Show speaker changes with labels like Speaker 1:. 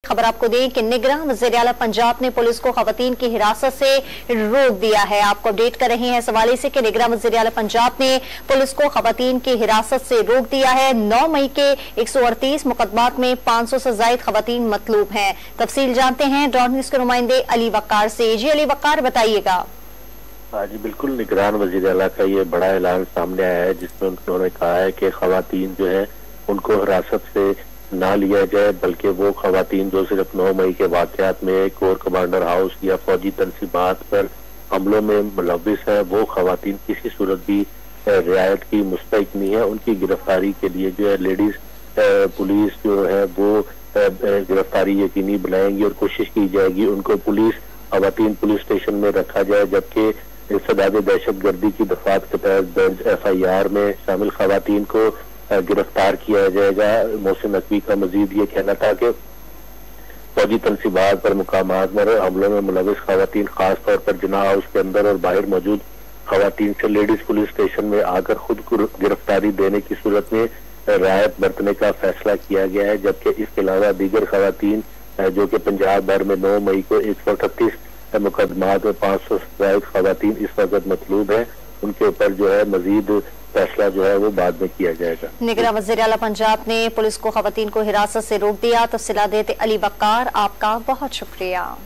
Speaker 1: खबर आपको दें कि निगरान वज़ीर आला पंजाब ने पुलिस को खवातीन की हिरासत से रोक दिया है। आपको अपडेट कर रहे हैं इस हवाले से कि निगरान वज़ीर आला पंजाब ने पुलिस को खवातीन की हिरासत से रोक दिया है। 9 मई के 138 मुकदमात में 500 से ज्यादा खवातीन मतलूब हैं। तफसील जानते हैं डॉन न्यूज़ के नुमाइंदे अली वक्कार से। जी अली वक्कार, बताइएगा।
Speaker 2: हाँ जी, बिल्कुल। निगरान वज़ीर आला का ये बड़ा ऐलान सामने आया है जिसमें उन्होंने कहा है कि खवातीन जो है उनको हिरासत से ना लिया जाए, बल्कि वो खवातीन जो सिर्फ 9 मई के वाकयात में कोर कमांडर हाउस या फौजी तनसीबात पर हमलों में मुलविस है, वो खवातीन किसी सूरत भी रियायत की मुस्तहिक नहीं है। उनकी गिरफ्तारी के लिए जो है लेडीज पुलिस जो है वो गिरफ्तारी यकीनी बनाएंगी और कोशिश की जाएगी उनको खवातीन पुलिस स्टेशन में रखा जाए, जबकि सदाद दहशतगर्दी की दफात के तहत दर्ज FIR में शामिल खवातीन को गिरफ्तार किया जाएगा। मोहसिन नकवी का मजीद ये कहना था कि फौजी तनसीबात पर मुकामात पर हमलों में मुलविस खवातीन खास तौर पर जिना हाउस के अंदर और बाहर मौजूद खवातीन से लेडीज पुलिस स्टेशन में आकर खुद को गिरफ्तारी देने की सूरत में रियायत बरतने का फैसला किया गया है, जबकि इसके अलावा दीगर खवातीन जो कि पंजाब भर में 9 मई को 138 मुकदमात में 500 से ज्यादा खवातीन इस वक्त मतलूब है, उनके ऊपर जो है मजीद फैसला जो है वो बाद में किया जाएगा।
Speaker 1: निगरान वज़ीर आला पंजाब ने पुलिस को खवातीन को हिरासत से रोक दिया। तफसीलात देते अली वक्कार, आपका बहुत शुक्रिया।